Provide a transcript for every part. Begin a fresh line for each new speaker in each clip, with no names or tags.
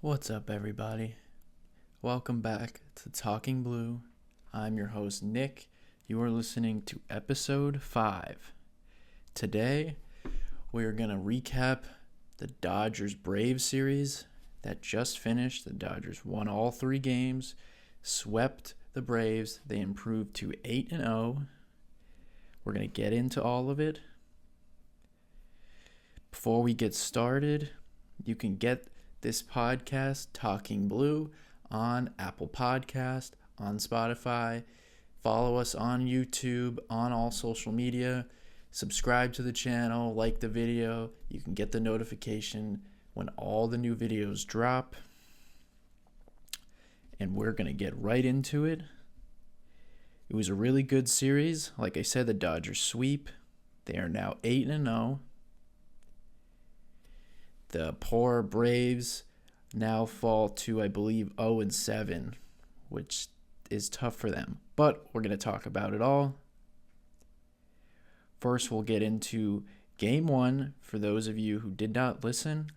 What's up, everybody? Welcome back to Talking Blue. I'm your host, Nick. You are listening to episode 5. Today, we're going to recap the Dodgers-Braves series that just finished. The Dodgers won all 3 games, swept the Braves. They improved to 8-0. We're going to get into all of it. Before we get started, you can get this podcast, Talking Blue, on Apple Podcast, on Spotify. Follow us on YouTube, on all social media. Subscribe to the channel, like the video. You can get the notification when all the new videos drop. And we're going to get right into it. It was a really good series. Like I said, the Dodgers sweep. They are now 8-0. The poor Braves now fall to, I believe, 0-7, which is tough for them. But we're going to talk about it all. First, we'll get into Game 1. For those of you who did not listen,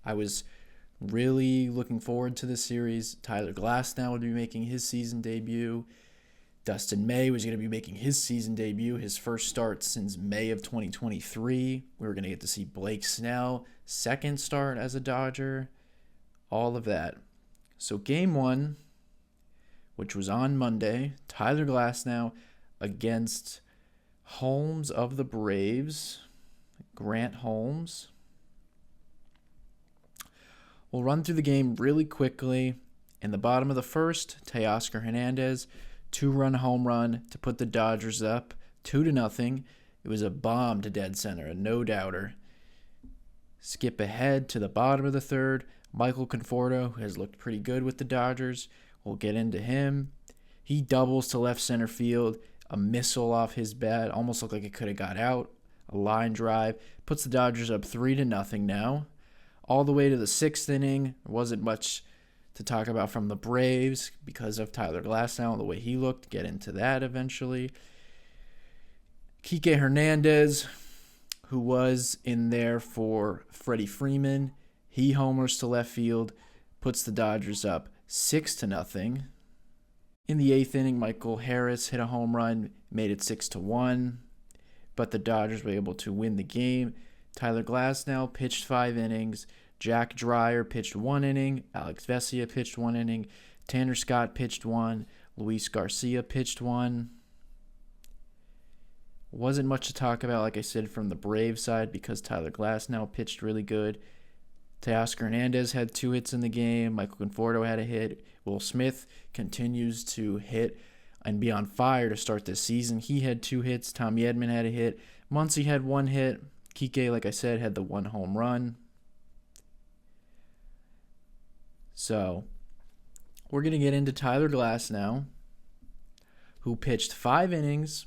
I was really looking forward to this series. Tyler Glasnow would be making his season debut. Dustin May was going to be making his season debut, his first start since May of 2023. We were going to get to see Blake Snell, second start as a Dodger, all of that. So Game 1, which was on Monday, Tyler Glasnow against Holmes of the Braves, Grant Holmes. We'll run through the game really quickly. In the bottom of the first, Teoscar Hernandez, 2-run home run to put the Dodgers up 2-0. It was a bomb to dead center, a no-doubter. Skip ahead to the bottom of the third. Michael Conforto, who has looked pretty good with the Dodgers. We'll get into him. He doubles to left center field. A missile off his bat. Almost looked like it could have got out. A line drive. Puts the Dodgers up 3-0 now. All the way to the 6th inning. There wasn't much to talk about from the Braves because of Tyler Glasnow and the way he looked. Get into that eventually. Kike Hernandez, who was in there for Freddie Freeman, he homers to left field, puts the Dodgers up 6-0. In the 8th inning, Michael Harris hit a home run, made it 6-1, but the Dodgers were able to win the game. Tyler Glasnow pitched 5 innings. Jack Dreyer pitched 1 inning. Alex Vesia pitched 1 inning. Tanner Scott pitched 1. Luis Garcia pitched 1. Wasn't much to talk about, like I said, from the Braves side because Tyler Glasnow pitched really good. Teoscar Hernandez had 2 hits in the game. Michael Conforto had a hit. Will Smith continues to hit and be on fire to start this season. He had 2 hits. Tommy Edman had a hit. Muncy had 1 hit. Kike, like I said, had the 1 home run. So, we're going to get into Tyler Glasnow, who pitched 5 innings.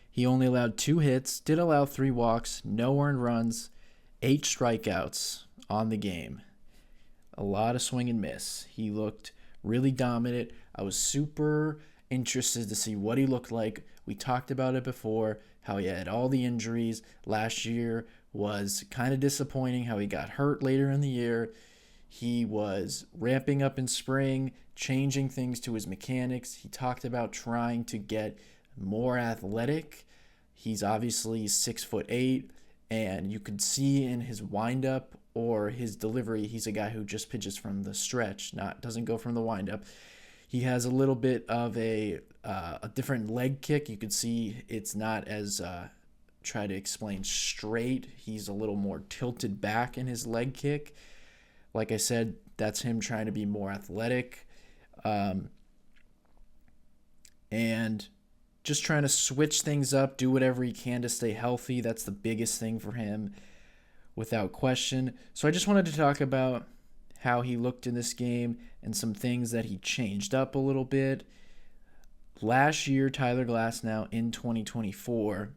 He only allowed 2 hits, did allow 3 walks, no earned runs, 8 strikeouts on the game. A lot of swing and miss. He looked really dominant. I was super interested to see what he looked like. We talked about it before, how he had all the injuries. Last year was kind of disappointing, how he got hurt later in the year. He was ramping up in spring, changing things to his mechanics. He talked about trying to get more athletic. He's obviously 6'8", and you could see in his windup or his delivery, he's a guy who just pitches from the stretch, doesn't go from the windup. He has a little bit of a different leg kick. You could see it's not as try to explain straight. He's a little more tilted back in his leg kick. Like I said, that's him trying to be more athletic. And just trying to switch things up, do whatever he can to stay healthy. That's the biggest thing for him, without question. So I just wanted to talk about how he looked in this game and some things that he changed up a little bit. Last year, Tyler Glasnow in 2024,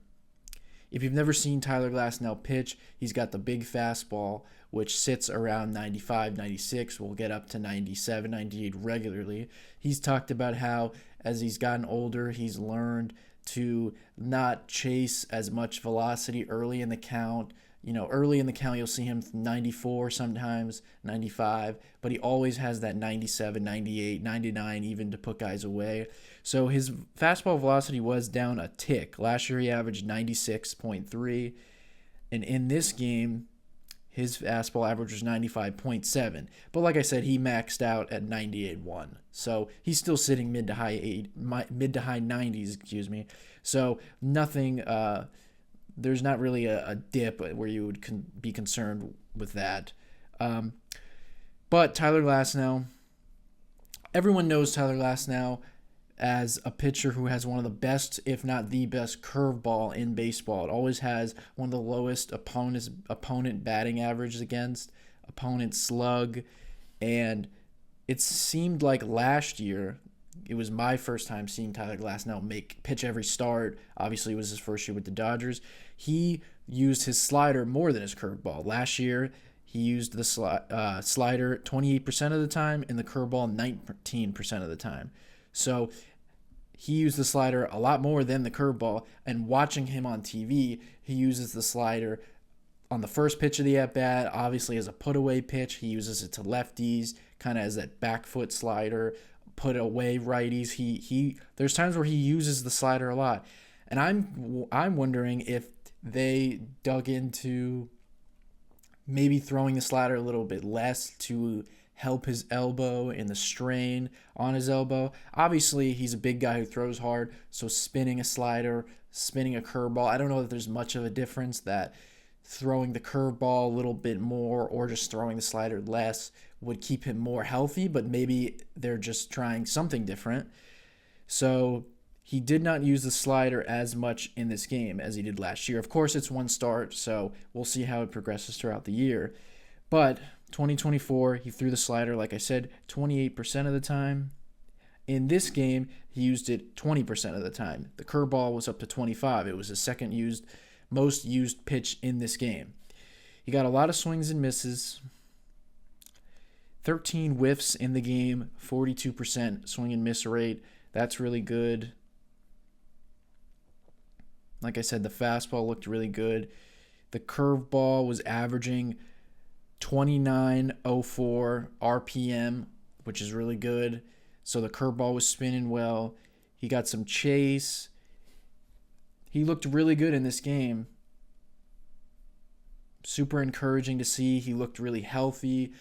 if you've never seen Tyler Glasnow pitch, he's got the big fastball, which sits around 95, 96. We'll get up to 97, 98 regularly. He's talked about how as he's gotten older, he's learned to not chase as much velocity early in the count, Early in the count, you'll see him 94 sometimes, 95, but he always has that 97, 98, 99 even to put guys away. So his fastball velocity was down a tick. Last year he averaged 96.3, and in this game, his fastball average was 95.7. But like I said, he maxed out at 98.1. So he's still sitting mid to high 90s, excuse me. So nothing there's not really a dip where you would be concerned with that. But Tyler Glasnow, everyone knows Tyler Glasnow as a pitcher who has one of the best, if not the best, curveball in baseball. It always has one of the lowest opponent batting averages against, opponent slug, and it seemed like last year, it was my first time seeing Tyler Glasnow pitch every start. Obviously, it was his first year with the Dodgers. He used his slider more than his curveball. Last year, he used the slider 28% of the time and the curveball 19% of the time. So he used the slider a lot more than the curveball. And watching him on TV, he uses the slider on the first pitch of the at-bat, obviously as a put-away pitch. He uses it to lefties, kind of as that back foot slider, put away righties. He there's times where he uses the slider a lot. And I'm wondering if they dug into maybe throwing the slider a little bit less to help his elbow and the strain on his elbow. Obviously, he's a big guy who throws hard, so spinning a slider, spinning a curveball, I don't know that there's much of a difference, that throwing the curveball a little bit more or just throwing the slider less would keep him more healthy, but maybe they're just trying something different. So he did not use the slider as much in this game as he did last year. Of course, it's one start, so we'll see how it progresses throughout the year. But 2024, he threw the slider, like I said, 28% of the time. In this game, he used it 20% of the time. The curveball was up to 25. It was his most used pitch in this game. He got a lot of swings and misses. 13 whiffs in the game, 42% swing and miss rate. That's really good. Like I said, the fastball looked really good. The curveball was averaging 2904 RPM, which is really good. So the curveball was spinning well. He got some chase. He looked really good in this game. Super encouraging to see. He looked really healthy.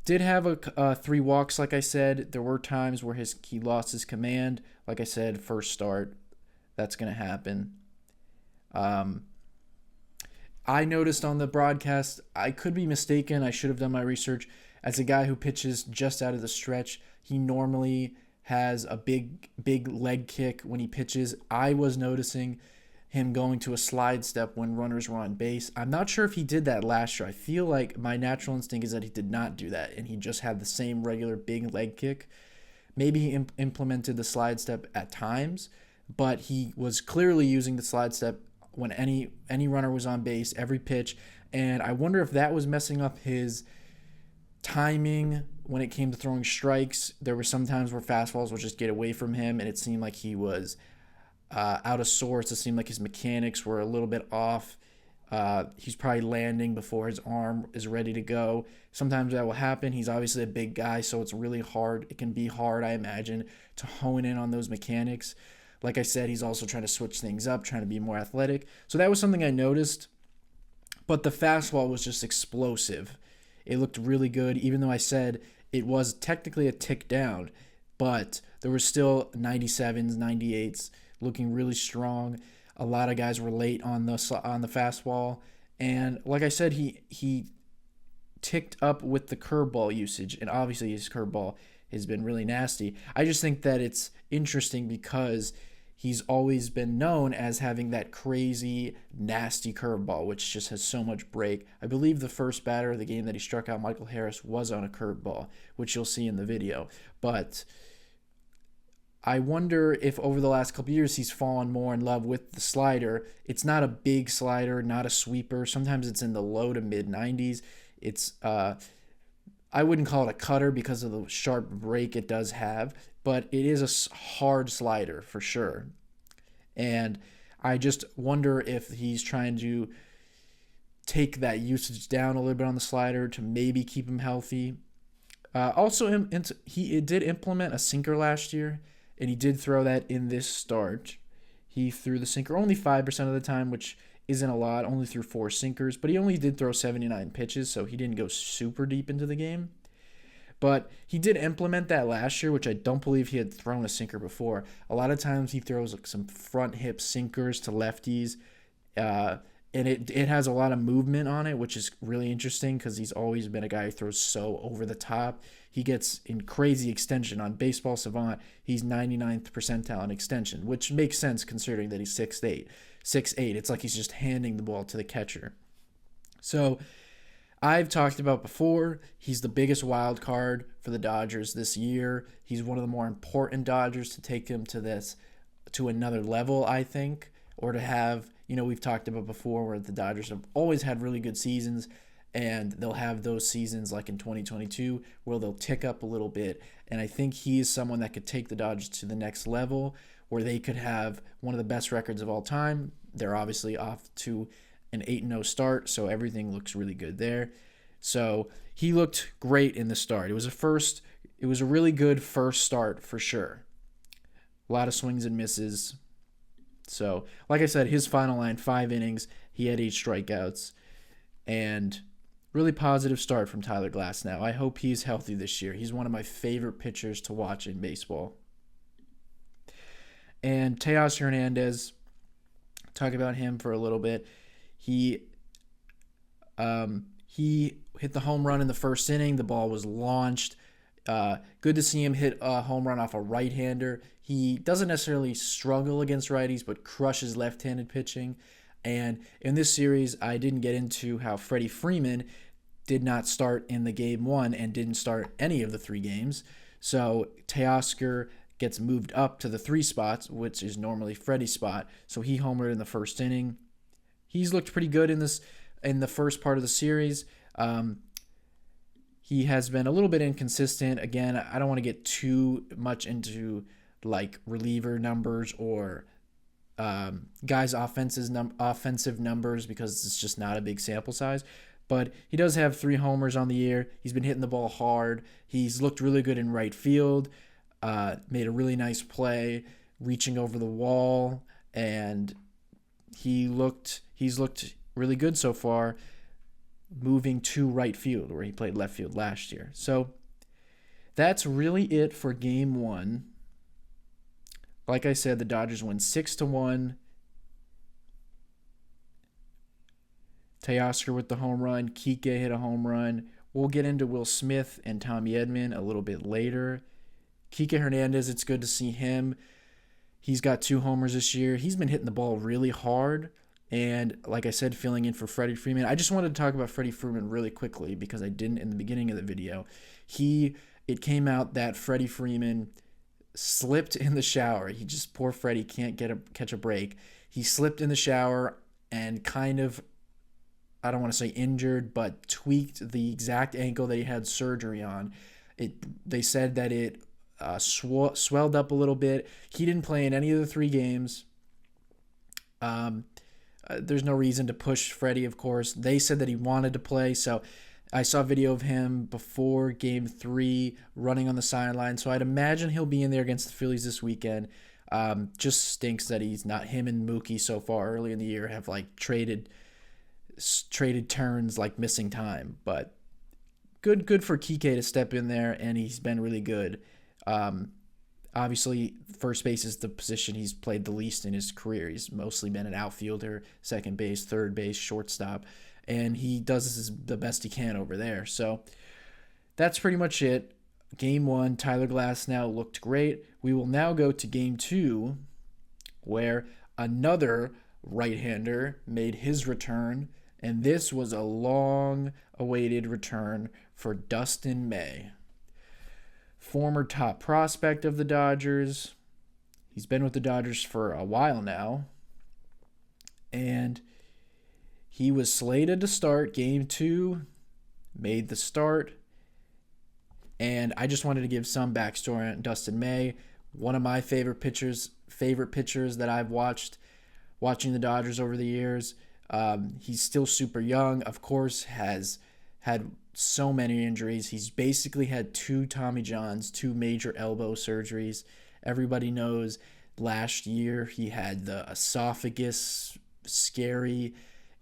Did have 3 walks, like I said. There were times where he lost his command. Like I said, first start, that's going to happen. I noticed on the broadcast, I could be mistaken, I should have done my research. As a guy who pitches just out of the stretch, he normally has a big leg kick when he pitches. I was noticing him going to a slide step when runners were on base. I'm not sure if he did that last year. I feel like my natural instinct is that he did not do that, and he just had the same regular big leg kick. Maybe he implemented the slide step at times, but he was clearly using the slide step when any runner was on base, every pitch. And I wonder if that was messing up his timing when it came to throwing strikes. There were some times where fastballs would just get away from him, and it seemed like he was out of sorts. It seemed like his mechanics were a little bit off. He's probably landing before his arm is ready to go. Sometimes that will happen. He's obviously a big guy, so it's really hard. It can be hard, I imagine, to hone in on those mechanics. Like I said, he's also trying to switch things up, trying to be more athletic. So that was something I noticed. But the fastball was just explosive. It looked really good, even though I said it was technically a tick down. But there were still 97s, 98s, looking really strong. A lot of guys were late on the fastball. And like I said, he ticked up with the curveball usage. And obviously his curveball has been really nasty. I just think that it's interesting because he's always been known as having that crazy, nasty curveball, which just has so much break. I believe the first batter of the game that he struck out, Michael Harris, was on a curveball, which you'll see in the video. But I wonder if over the last couple of years he's fallen more in love with the slider. It's not a big slider, not a sweeper. Sometimes it's in the low to mid 90s. It's I wouldn't call it a cutter because of the sharp break it does have, but it is a hard slider for sure. And I just wonder if he's trying to take that usage down a little bit on the slider to maybe keep him healthy. Also, he did implement a sinker last year, and he did throw that in this start. He threw the sinker only 5% of the time, which isn't a lot, only threw 4 sinkers, but he only did throw 79 pitches, so he didn't go super deep into the game. But he did implement that last year, which I don't believe he had thrown a sinker before. A lot of times he throws like some front hip sinkers to lefties, and it has a lot of movement on it, which is really interesting because he's always been a guy who throws so over the top. He gets in crazy extension on Baseball Savant. He's 99th percentile in extension, which makes sense considering that he's 6'8". 6'8". It's like he's just handing the ball to the catcher. So I've talked about before, he's the biggest wild card for the Dodgers this year. He's one of the more important Dodgers to take him to another level, I think, or to have, we've talked about before where the Dodgers have always had really good seasons, and they'll have those seasons like in 2022 where they'll tick up a little bit. And I think he is someone that could take the Dodgers to the next level where they could have one of the best records of all time. They're obviously off to an 8-0 start, so everything looks really good there. So he looked great in the start. It was a really good first start for sure. A lot of swings and misses. So, like I said, his final line, 5 innings, he had 8 strikeouts, and really positive start from Tyler Glasnow. I hope he's healthy this year. He's one of my favorite pitchers to watch in baseball. And Teoscar Hernandez, talk about him for a little bit. He hit the home run in the first inning. The ball was launched. Good to see him hit a home run off a right-hander. He doesn't necessarily struggle against righties, but crushes left-handed pitching. And in this series, I didn't get into how Freddie Freeman did not start in the game 1 and didn't start any of the 3 games. So Teoscar gets moved up to the 3 spots, which is normally Freddie's spot. So he homered in the first inning. He's looked pretty good in the first part of the series. He has been a little bit inconsistent. Again, I don't want to get too much into like reliever numbers or guys' offensive numbers because it's just not a big sample size. But he does have 3 homers on the year. He's been hitting the ball hard. He's looked really good in right field. Made a really nice play, reaching over the wall, and he's looked really good so far, moving to right field where he played left field last year. So that's really it for game 1. Like I said, the Dodgers win 6-1. Teoscar with the home run. Kike hit a home run. We'll get into Will Smith and Tommy Edman a little bit later. Kike Hernandez, it's good to see him. He's got 2 homers this year. He's been hitting the ball really hard. And like I said, filling in for Freddie Freeman. I just wanted to talk about Freddie Freeman really quickly because I didn't in the beginning of the video. It came out that Freddie Freeman slipped in the shower. Poor Freddie can't catch a break. He slipped in the shower and kind of, I don't want to say injured, but tweaked the exact ankle that he had surgery on. They said that it swelled up a little bit. He didn't play in any of the 3 games. There's no reason to push Freddie, of course. They said that he wanted to play, so I saw a video of him before Game 3 running on the sideline, so I'd imagine he'll be in there against the Phillies this weekend. Just stinks that he's not. Him and Mookie so far early in the year have like traded turns, like missing time, but good for Kike to step in there, and he's been really good. Obviously, first base is the position he's played the least in his career. He's mostly been an outfielder, second base, third base, shortstop, and he does the best he can over there. So that's pretty much it. Game 1, Tyler Glasnow looked great. We will now go to Game 2, where another right-hander made his return, and this was a long-awaited return for Dustin May. Former top prospect of the Dodgers. He's been with the Dodgers for a while now. And he was slated to start Game 2, made the start. And I just wanted to give some backstory on Dustin May, one of my favorite pitchers that I've watching the Dodgers over the years. He's still super young, of course, has had so many injuries. He's basically had 2 Tommy Johns, 2 major elbow surgeries. Everybody knows last year he had the esophagus scary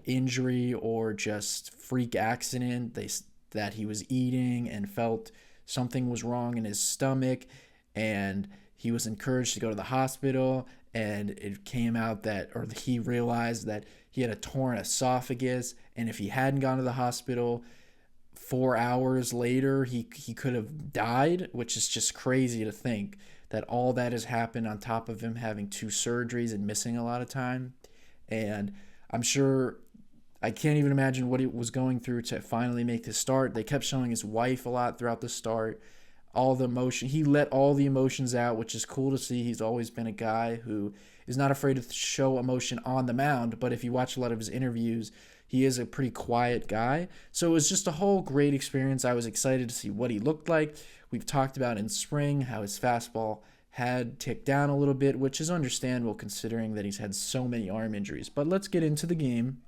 injury or just freak accident that he was eating and felt something was wrong in his stomach, and he was encouraged to go to the hospital, and it came out that, or he realized that he had a torn esophagus, and if he hadn't gone to the hospital 4 hours later, he could have died, which is just crazy to think that all that has happened on top of him having 2 surgeries and missing a lot of time. And I'm sure, I can't even imagine what he was going through to finally make this start. They kept showing his wife a lot throughout the start. All the emotion, he let all the emotions out, which is cool to see. He's always been a guy who is not afraid to show emotion on the mound, but if you watch a lot of his interviews, he is a pretty quiet guy. So it was just a whole great experience. I was excited to see what he looked like. We've talked about in spring how his fastball had ticked down a little bit, which is understandable considering that he's had so many arm injuries. But let's get into the game.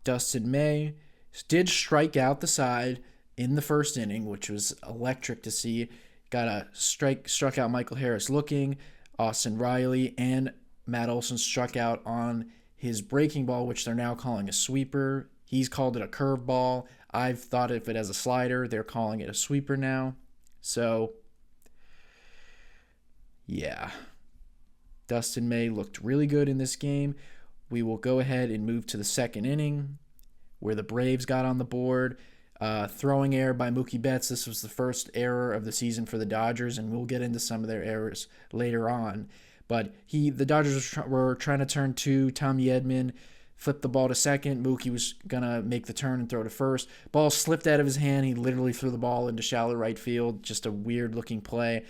Dustin May did strike out the side in the first inning, which was electric to see. Struck out Michael Harris looking. Austin Riley and Matt Olson struck out on his breaking ball, which they're now calling a sweeper. He's called it a curveball. I've thought of it as a slider. They're calling it a sweeper now. So, yeah. Dustin May looked really good in this game. We will go ahead and move to the second inning, where the Braves got on the board. Throwing error by Mookie Betts. This was the first error of the season for the Dodgers, and we'll get into some of their errors later on. But the Dodgers were trying to turn 2. Tommy Edman flipped the ball to second. Mookie was going to make the turn and throw to first. Ball slipped out of his hand. He literally threw the ball into shallow right field. Just a weird-looking play.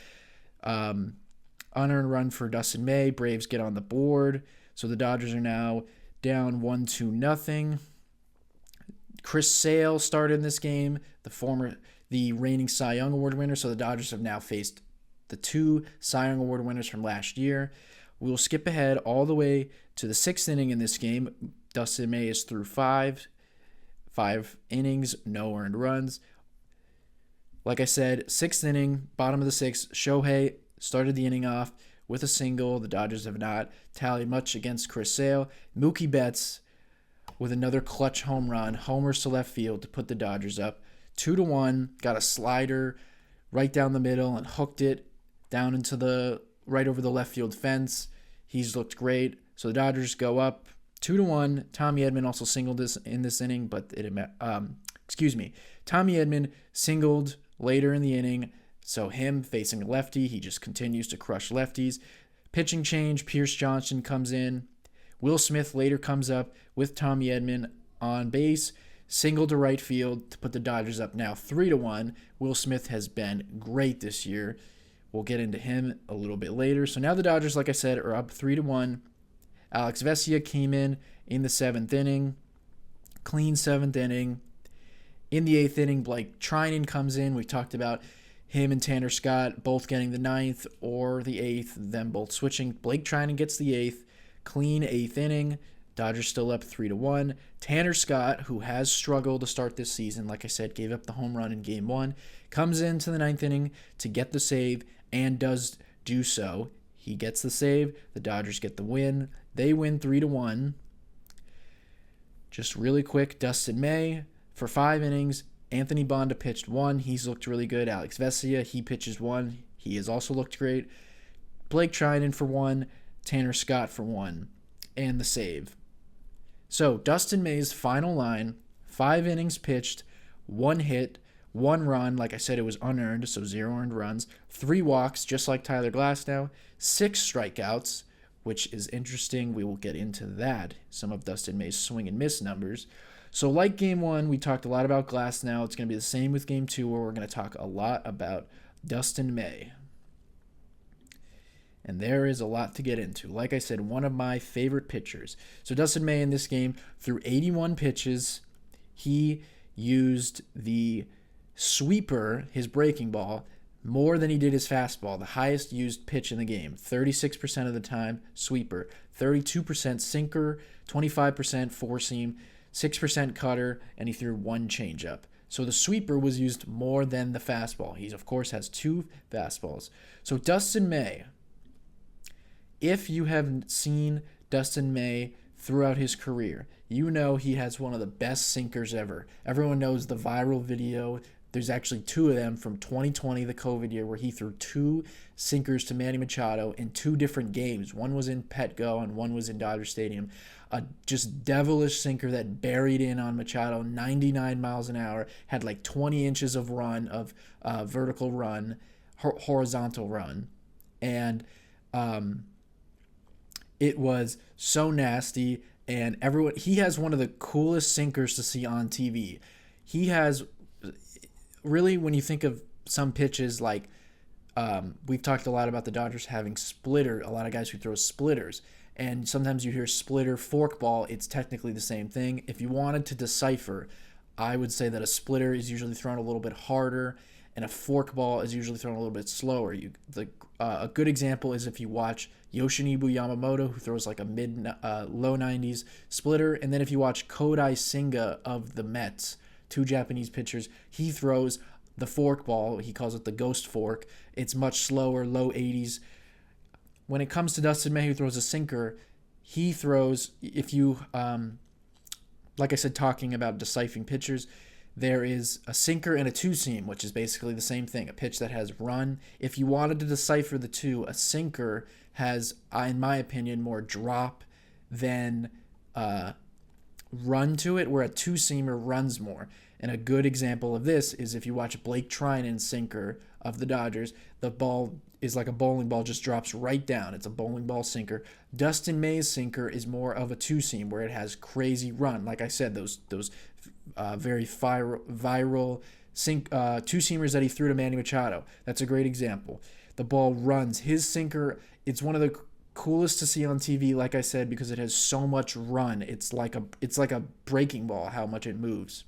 Unearned run for Dustin May. Braves get on the board. So the Dodgers are now down 1-0. Chris Sale started in this game, the reigning Cy Young Award winner. So the Dodgers have now faced the 2 Cy Young Award winners from last year. We'll skip ahead all the way to the 6th inning in this game. Dustin May is through 5 innings, no earned runs. Like I said, 6th inning, bottom of the 6th, Shohei started the inning off with a single. The Dodgers have not tallied much against Chris Sale. Mookie Betts with another clutch home run, homers to left field to put the Dodgers up 2-1. Got a slider right down the middle and hooked it down into right over the left field fence. He's looked great. So the Dodgers go up 2-1. Tommy Edman also singled in this inning, but Tommy Edman singled later in the inning. So him facing a lefty, he just continues to crush lefties. Pitching change, Pierce Johnson comes in. Will Smith later comes up with Tommy Edman on base, single to right field to put the Dodgers up now 3-1. Will Smith has been great this year. We'll get into him a little bit later. So now the Dodgers, like I said, are up 3-1. Alex Vesia came in the 7th inning. Clean 7th inning. In the 8th inning, Blake Treinen comes in. We talked about him and Tanner Scott both getting the 9th or the 8th, them both switching. Blake Treinen gets the 8th. Clean 8th inning. Dodgers still up 3-1. Tanner Scott, who has struggled to start this season, like I said, gave up the home run in Game 1, comes into the 9th inning to get the save and does do so. He gets the save. The Dodgers get the win. They win 3-1. Just really quick, Dustin May for 5 innings. Anthony Bonda pitched 1. He's looked really good. Alex Vesia, he pitches 1. He has also looked great. Blake Treinen for 1. Tanner Scott for 1. And the save. So Dustin May's final line, 5 innings pitched, 1 hit, 1 run. Like I said, it was unearned, so 0 earned runs. 3 walks, just like Tyler Glasnow. 6 strikeouts, which is interesting. We will get into that. Some of Dustin May's swing and miss numbers. So like Game 1, we talked a lot about Glasnow. It's going to be the same with Game 2, where we're going to talk a lot about Dustin May. And there is a lot to get into. Like I said, one of my favorite pitchers. So Dustin May in this game threw 81 pitches. He used the sweeper, his breaking ball, more than he did his fastball, the highest used pitch in the game. 36% of the time, sweeper. 32% sinker, 25% four-seam, 6% cutter, and he threw one changeup. So the sweeper was used more than the fastball. He, of course, has 2 fastballs. So Dustin May, if you have seen Dustin May throughout his career, you know he has one of the best sinkers ever. Everyone knows the viral video. There's actually 2 of them from 2020, the COVID year, where he threw 2 sinkers to Manny Machado in 2 different games. One was in Petco and one was in Dodger Stadium. A just devilish sinker that buried in on Machado, 99 miles an hour, had like 20 inches of run, of vertical run, horizontal run. And it was so nasty. And he has one of the coolest sinkers to see on TV. He has, really, when you think of some pitches, like we've talked a lot about the Dodgers having a lot of guys who throw splitters. And sometimes you hear splitter, forkball. It's technically the same thing. If you wanted to decipher, I would say that a splitter is usually thrown a little bit harder, and a forkball is usually thrown a little bit slower. A good example is if you watch Yoshinobu Yamamoto, who throws like a low 90s splitter, and then if you watch Kodai Senga of the Mets, 2 Japanese pitchers, he throws the forkball. He calls it the ghost fork. It's much slower, low 80s. When it comes to Dustin May, who throws a sinker, he throws, if you, like I said, talking about deciphering pitchers, there is a sinker and a 2-seam, which is basically the same thing, a pitch that has run. If you wanted to decipher the 2, a sinker has, in my opinion, more drop than run to it, where a 2-seamer runs more. And a good example of this is if you watch Blake Treinen's sinker of the Dodgers, the ball is like a bowling ball, just drops right down. It's a bowling ball sinker. Dustin May's sinker is more of a 2-seam, where it has crazy run. Like I said, those very viral 2-seamers that he threw to Manny Machado. That's a great example. The ball runs. His sinker, it's one of the coolest to see on TV, like I said, because it has so much run. It's like a breaking ball, how much it moves.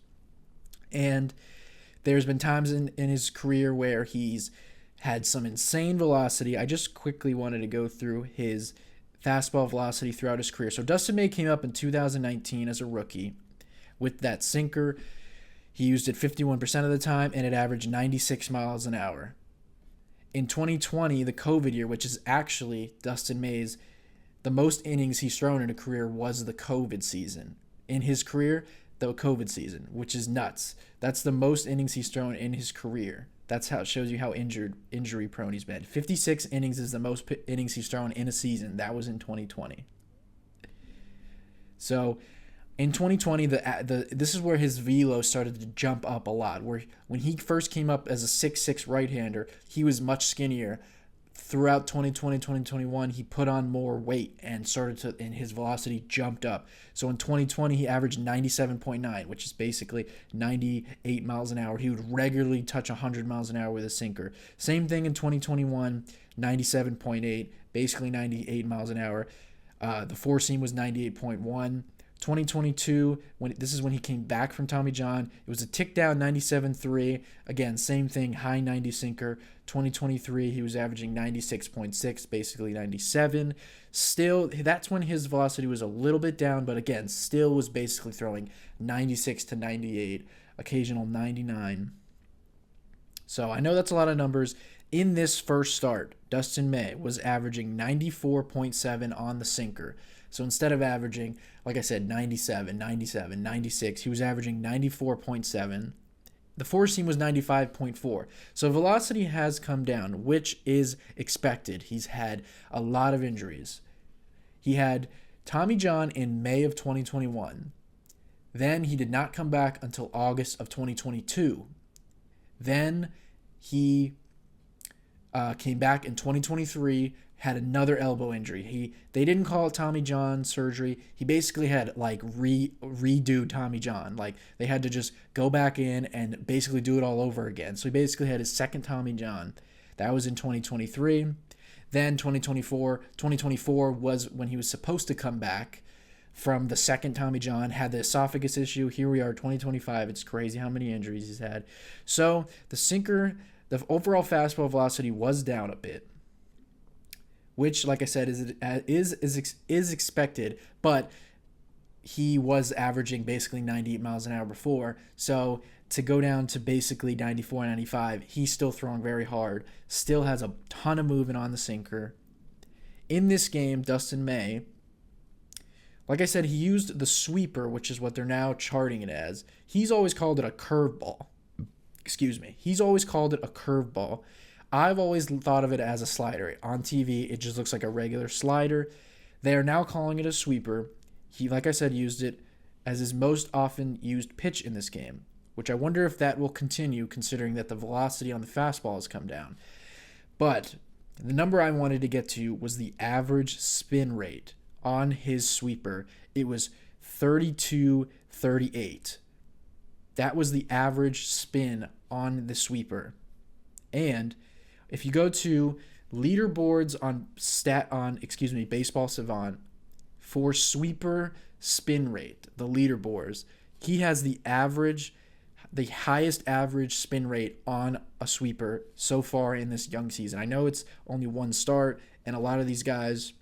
And there's been times in his career where he's had some insane velocity. I just quickly wanted to go through his fastball velocity throughout his career. So Dustin May came up in 2019 as a rookie with that sinker. He used it 51% of the time, and it averaged 96 miles an hour. In 2020, the COVID year, which is actually Dustin May's, the most innings he's thrown in a career was the COVID season. In his career, the COVID season, which is nuts. That's the most innings he's thrown in his career. That's how it shows you how injury prone he's been. 56 innings is the most innings he's thrown in a season. That was in 2020. So in 2020, this is where his velo started to jump up a lot. Where when he first came up as a 6'6" right-hander, he was much skinnier. Throughout 2020, 2021, he put on more weight and his velocity jumped up. So in 2020, he averaged 97.9, which is basically 98 miles an hour. He would regularly touch 100 miles an hour with a sinker. Same thing in 2021, 97.8, basically 98 miles an hour. The 4-seam was 98.1. 2022, this is when he came back from Tommy John. It was a tick down, 97.3. Again, same thing, high 90 sinker. 2023, he was averaging 96.6, basically 97. Still, that's when his velocity was a little bit down, but again, still was basically throwing 96 to 98, occasional 99. So I know that's a lot of numbers. In this first start, Dustin May was averaging 94.7 on the sinker. So instead of averaging, like I said, 97, 97, 96, he was averaging 94.7. The 4-seam was 95.4. So velocity has come down, which is expected. He's had a lot of injuries. He had Tommy John in May of 2021. Then he did not come back until August of 2022. Then he came back in 2023, had another elbow injury. They didn't call it Tommy John surgery. He basically had like redo Tommy John. Like they had to just go back in and basically do it all over again. So he basically had his second Tommy John. That was in 2023. Then 2024 was when he was supposed to come back from the second Tommy John, had the esophagus issue. Here we are, 2025. It's crazy how many injuries he's had. So the sinker The overall fastball velocity was down a bit, which, like I said, is expected, but he was averaging basically 98 miles an hour before. So to go down to basically 94, 95, he's still throwing very hard, still has a ton of movement on the sinker. In this game, Dustin May, like I said, he used the sweeper, which is what they're now charting it as. He's always called it a curveball. He's always called it a curveball. I've always thought of it as a slider. On TV, it just looks like a regular slider. They are now calling it a sweeper. He, like I said, used it as his most often used pitch in this game, which I wonder if that will continue considering that the velocity on the fastball has come down. But the number I wanted to get to was the average spin rate on his sweeper. It was 32.38. That was the average spin on the sweeper. And if you go to leaderboards on Baseball Savant for sweeper spin rate, the leaderboards, he has the highest average spin rate on a sweeper so far in this young season. I know it's only one start, and a lot of these guys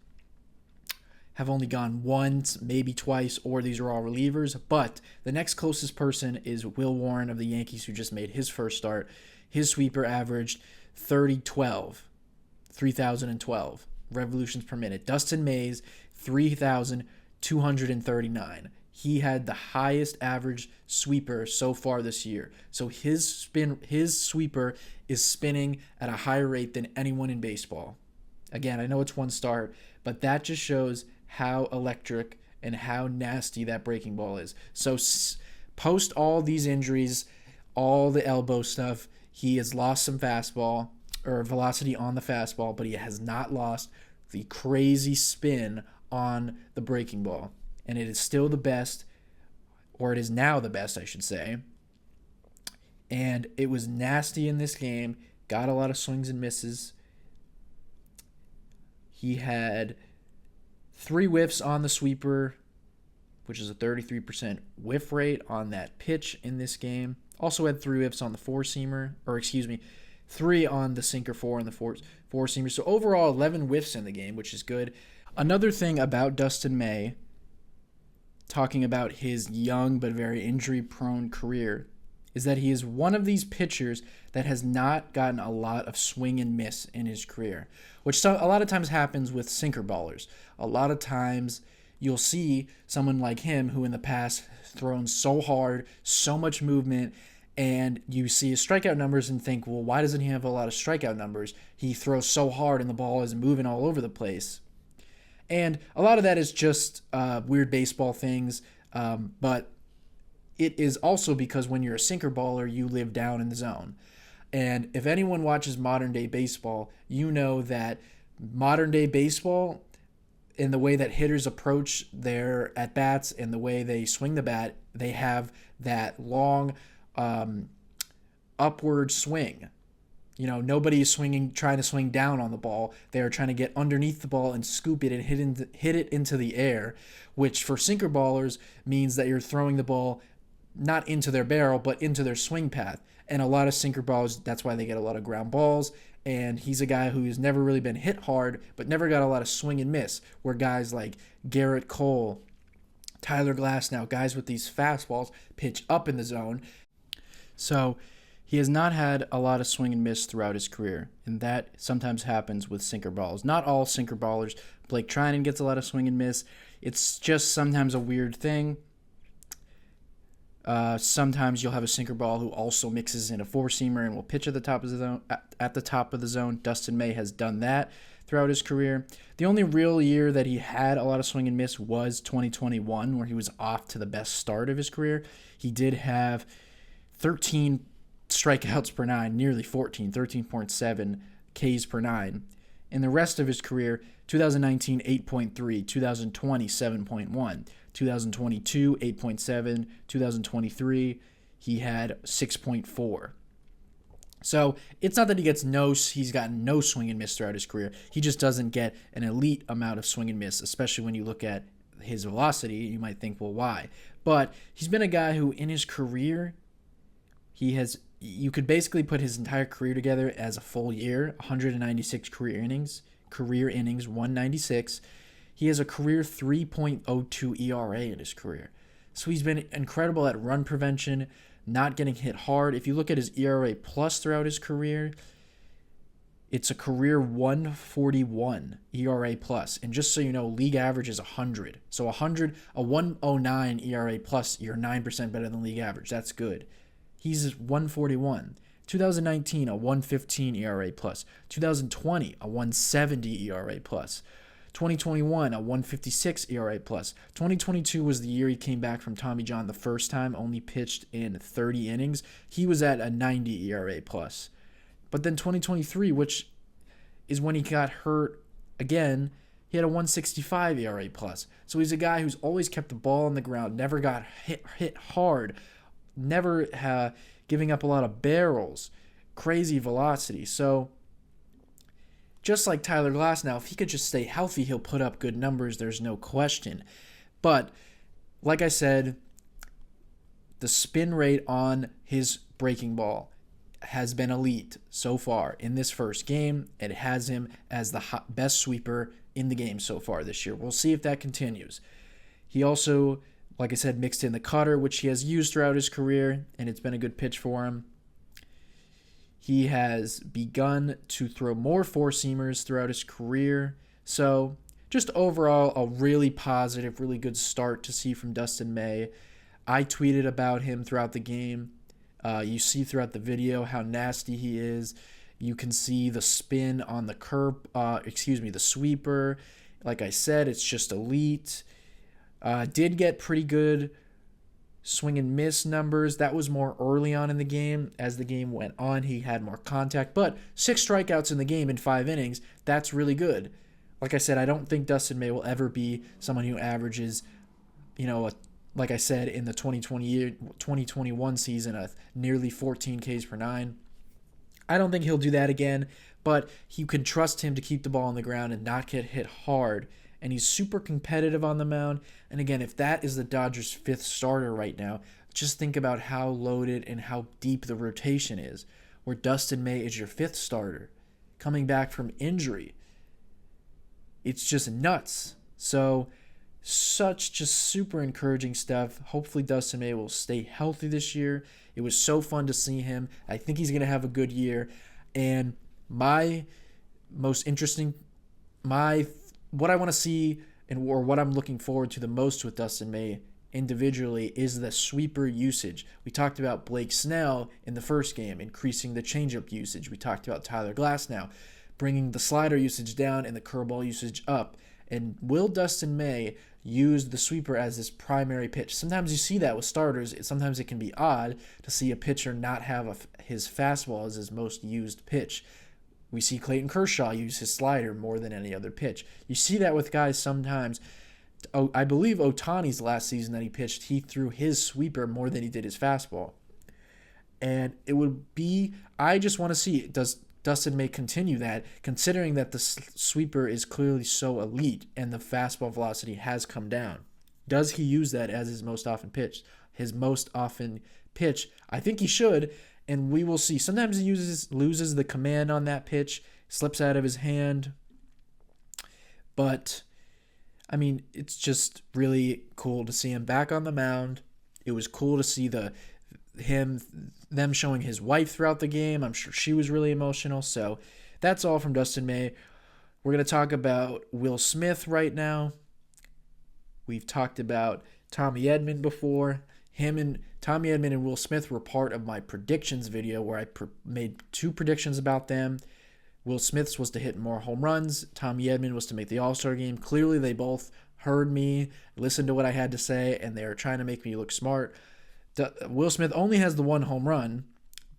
have only gone once, maybe twice, or these are all relievers. But the next closest person is Will Warren of the Yankees, who just made his first start. His sweeper averaged 3,012 revolutions per minute. Dustin May's 3,239. He had the highest average sweeper so far this year. So his sweeper is spinning at a higher rate than anyone in baseball. Again, I know it's one start, but that just shows how electric and how nasty that breaking ball is. So post all these injuries, all the elbow stuff, he has lost some fastball or velocity on the fastball, but he has not lost the crazy spin on the breaking ball. And it is still the best, or it is now the best, I should say. And it was nasty in this game. Got a lot of swings and misses. He had 3 whiffs on the sweeper, which is a 33% whiff rate on that pitch in this game. Also had 3 whiffs on the 3 on the sinker 4 and the four-seamer. So overall, 11 whiffs in the game, which is good. Another thing about Dustin May, talking about his young but very injury-prone career, is that he is one of these pitchers that has not gotten a lot of swing and miss in his career, which a lot of times happens with sinker ballers. A lot of times you'll see someone like him who in the past thrown so hard, so much movement, and you see his strikeout numbers and think, well, why doesn't he have a lot of strikeout numbers? He throws so hard and the ball is moving all over the place. And a lot of that is just weird baseball things, but it is also because when you're a sinker baller, you live down in the zone. And if anyone watches modern-day baseball, you know that modern-day baseball, in the way that hitters approach their at-bats and the way they swing the bat, they have that long upward swing. You know, nobody is trying to swing down on the ball. They are trying to get underneath the ball and scoop it and hit it into the air, which for sinker ballers means that you're throwing the ball not into their barrel, but into their swing path. And a lot of sinker ballers, that's why they get a lot of ground balls. And he's a guy who's never really been hit hard, but never got a lot of swing and miss, where guys like Garrett Cole, Tyler Glasnow, guys with these fastballs pitch up in the zone. So he has not had a lot of swing and miss throughout his career, and that sometimes happens with sinker balls. Not all sinker ballers. Blake Trinan gets a lot of swing and miss. It's just sometimes a weird thing. Sometimes you'll have a sinker ball who also mixes in a four-seamer and will pitch at the top of the zone. At the top of the zone, Dustin May has done that throughout his career. The only real year that he had a lot of swing and miss was 2021, where he was off to the best start of his career. He did have 13 strikeouts per 9, nearly 14, 13.7 Ks per 9. In the rest of his career, 2019, 8.3, 2020, 7.1, 2022, 8.7, 2023, he had 6.4. So it's not that he's gotten no swing and miss throughout his career. He just doesn't get an elite amount of swing and miss, especially when you look at his velocity. You might think, well, why? But he's been a guy who in his career, You could basically put his entire career together as a full year, 196 career innings, 196. He has a career 3.02 ERA in his career. So he's been incredible at run prevention, not getting hit hard. If you look at his ERA plus throughout his career, it's a career 141 ERA plus. And just so you know, league average is 100. So a 109 ERA plus, you're 9% better than league average. That's good. He's 141. 2019, a 115 ERA plus. 2020, a 170 ERA plus. 2021, a 156 ERA plus. 2022 was the year he came back from Tommy John the first time, only pitched in 30 innings. He was at a 90 ERA plus. But then 2023, which is when he got hurt again, he had a 165 ERA plus. So he's a guy who's always kept the ball on the ground, never got hit hard, never giving up a lot of barrels, crazy velocity. So just like Tyler Glasnow, if he could just stay healthy, he'll put up good numbers. There's no question. But like I said, the spin rate on his breaking ball has been elite so far in this first game. It has him as the best sweeper in the game so far this year. We'll see if that continues. He also, like I said, mixed in the cutter, which he has used throughout his career, and it's been a good pitch for him. He has begun to throw more four-seamers throughout his career. So just overall, a really positive, really good start to see from Dustin May. I tweeted about him throughout the game. You see throughout the video how nasty he is. You can see the spin on the the sweeper. Like I said, it's just elite. Did get pretty good swing and miss numbers. That was more early on in the game. As the game went on, he had more contact. But 6 strikeouts in the game in 5 innings, that's really good. Like I said, I don't think Dustin May will ever be someone who averages, like I said, in the 2021 season, nearly 14 Ks per 9. I don't think he'll do that again, but you can trust him to keep the ball on the ground and not get hit hard. And he's super competitive on the mound. And again, if that is the Dodgers' 5th starter right now, just think about how loaded and how deep the rotation is, where Dustin May is your 5th starter, coming back from injury. It's just nuts. So, just super encouraging stuff. Hopefully Dustin May will stay healthy this year. It was so fun to see him. I think he's going to have a good year. And my most interesting, what I want to see or what I'm looking forward to the most with Dustin May individually is the sweeper usage. We talked about Blake Snell in the first game, increasing the changeup usage. We talked about Tyler Glasnow, bringing the slider usage down and the curveball usage up. And will Dustin May use the sweeper as his primary pitch? Sometimes you see that with starters. Sometimes it can be odd to see a pitcher not have his fastball as his most used pitch. We see Clayton Kershaw use his slider more than any other pitch. You see that with guys sometimes. I believe Ohtani's last season that he pitched, he threw his sweeper more than he did his fastball. And it would be, I just want to see, does Dustin May continue that, considering that the sweeper is clearly so elite and the fastball velocity has come down? Does he use that as his most often pitch? I think he should, and we will see. Sometimes he loses the command on that pitch, slips out of his hand. But, I mean, it's just really cool to see him back on the mound. It was cool to see them showing his wife throughout the game. I'm sure she was really emotional. So that's all from Dustin May. We're going to talk about Will Smith right now. We've talked about Tommy Edman before. Tommy Edman and Will Smith were part of my predictions video where I made 2 predictions about them. Will Smith's was to hit more home runs. Tommy Edman was to make the All-Star game. Clearly, they both heard me, listened to what I had to say, and they were trying to make me look smart. Will Smith only has the 1 home run,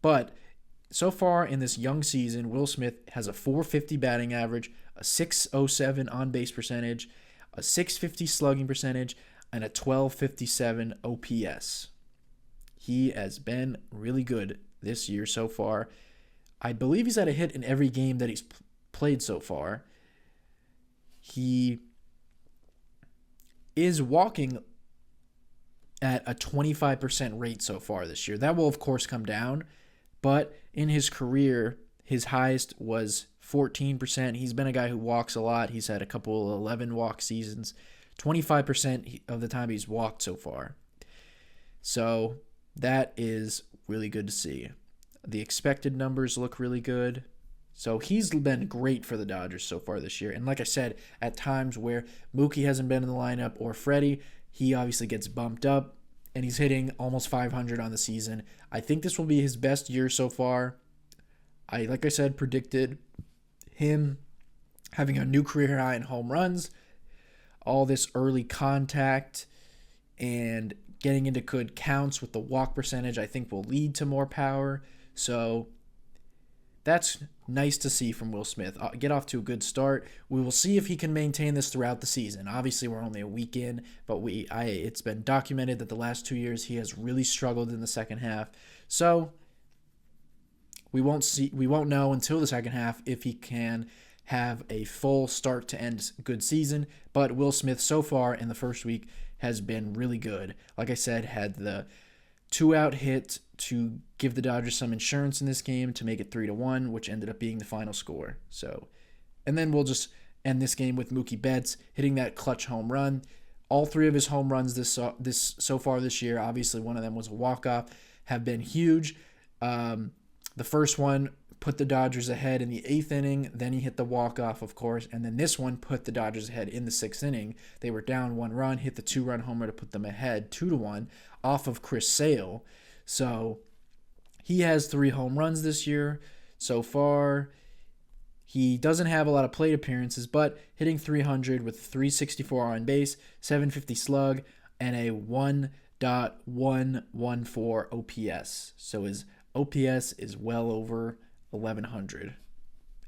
but so far in this young season, Will Smith has a .450 batting average, a .607 on-base percentage, a .650 slugging percentage, and a .1257 OPS. He has been really good this year so far. I believe he's had a hit in every game that he's played so far. He is walking at a 25% rate so far this year. That will, of course, come down, but in his career, his highest was 14%. He's been a guy who walks a lot. He's had a couple 11 walk seasons. 25% of the time he's walked so far. So that is really good to see. The expected numbers look really good. So he's been great for the Dodgers so far this year. And like I said, at times where Mookie hasn't been in the lineup or Freddie, he obviously gets bumped up, and he's hitting almost 500 on the season. I think this will be his best year so far. Like I said, predicted him having a new career high in home runs, all this early contact, and getting into good counts with the walk percentage, I think will lead to more power. So that's nice to see from Will Smith. Get off to a good start. We will see if he can maintain this throughout the season. Obviously, we're only a week in, but it's been documented that the last 2 years he has really struggled in the second half. So we won't know until the second half if he can have a full start to end good season. But Will Smith so far in the first week has been really good. Like I said, had the 2-out hit to give the Dodgers some insurance in this game to make it 3-1, which ended up being the final score. So, and then we'll just end this game with Mookie Betts hitting that clutch home run. All 3 of his home runs so far this year, obviously one of them was a walk-off, have been huge. The first one put the Dodgers ahead in the 8th inning. Then he hit the walk-off, of course. And then this one put the Dodgers ahead in the 6th inning. They were down 1 run, hit the 2-run homer to put them ahead 2-1 off of Chris Sale. So he has 3 home runs this year so far. He doesn't have a lot of plate appearances, but hitting 300 with 364 on base, 750 slug, and a 1.114 OPS. So his OPS is well over 1,100.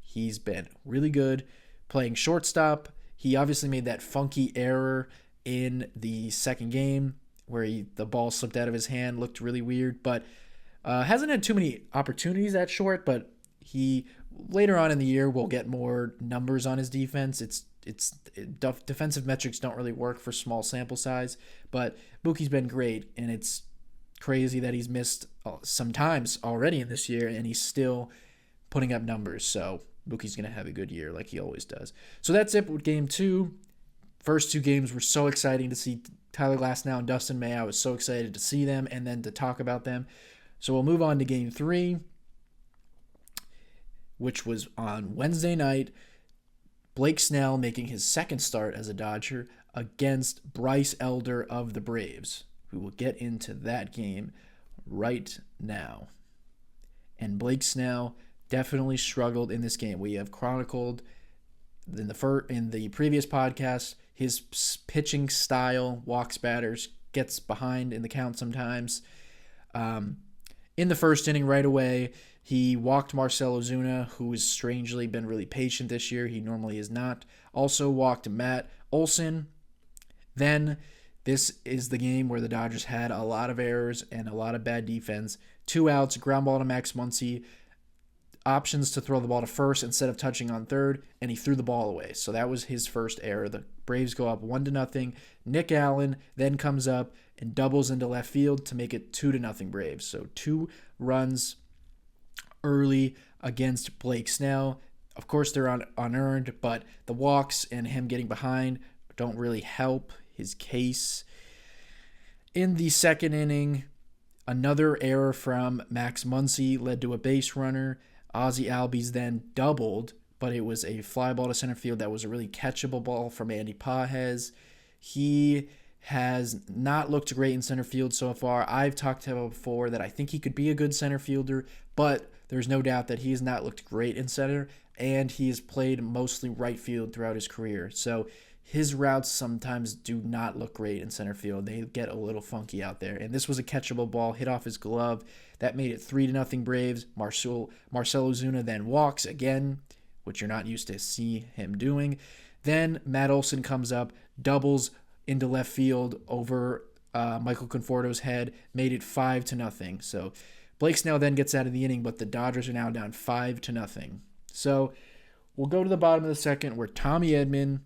He's been really good playing shortstop. He obviously made that funky error in the second game where the ball slipped out of his hand, looked really weird, but hasn't had too many opportunities at short, but he later on in the year will get more numbers on his defense. Defensive metrics don't really work for small sample size, but Mookie's been great, and it's crazy that he's missed some times already in this year, and he's still putting up numbers. So Mookie's going to have a good year like he always does. So that's it with Game 2. First 2 games were so exciting to see Tyler Glasnow and Dustin May. I was so excited to see them and then to talk about them. So we'll move on to Game 3, which was on Wednesday night. Blake Snell making his second start as a Dodger against Bryce Elder of the Braves. We will get into that game right now. And Blake Snell definitely struggled in this game. We have chronicled in the previous podcast his pitching style, walks batters, gets behind in the count sometimes. In the first inning right away, he walked Marcell Ozuna, who has strangely been really patient this year. He normally is not. Also walked Matt Olson. Then this is the game where the Dodgers had a lot of errors and a lot of bad defense. 2 outs, ground ball to Max Muncy, options to throw the ball to first instead of touching on third, and he threw the ball away. So that was his first error. The Braves go up 1-0. Nick Allen then comes up and doubles into left field to make it 2-0 Braves. So 2 runs early against Blake Snell. Of course, they're unearned, but the walks and him getting behind don't really help his case. In the second inning, another error from Max Muncy led to a base runner. Ozzie Albies then doubled, but it was a fly ball to center field that was a really catchable ball from Andy Pages. He has not looked great in center field so far. I've talked to him before that I think he could be a good center fielder, but there's no doubt that he has not looked great in center, and he has played mostly right field throughout his career. So his routes sometimes do not look great in center field. They get a little funky out there. And this was a catchable ball, hit off his glove. That made it 3-0 Braves. Marcell Ozuna then walks again, which you're not used to see him doing. Then Matt Olson comes up, doubles into left field over Michael Conforto's head, made it 5-0. So Blake Snell then gets out of the inning, but the Dodgers are now down 5-0. So we'll go to the bottom of the second where Tommy Edman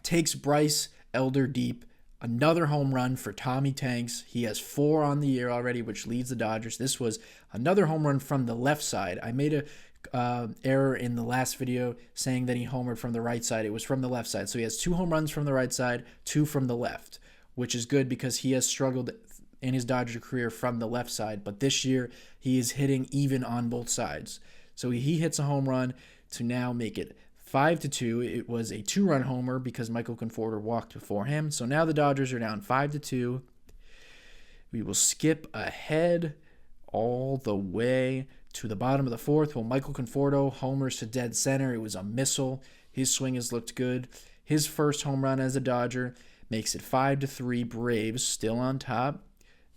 takes Bryce Elder deep Another home run for Tommy Tanks. He has 4 on the year already, which leads the Dodgers. This was another home run from the left side. I made a error in the last video saying that he homered from the right side. It was from the left side. So he has 2 home runs from the right side, 2 from the left, which is good because he has struggled in his Dodger career from the left side. But this year, he is hitting even on both sides. So he hits a home run to now make it 5-2. It was a 2-run homer because Michael Conforto walked before him. So now the Dodgers are down 5-2. We will skip ahead all the way to the bottom of the 4th. Well, Michael Conforto homers to dead center. It was a missile. His swing has looked good. His first home run as a Dodger makes it 5-3. Braves still on top.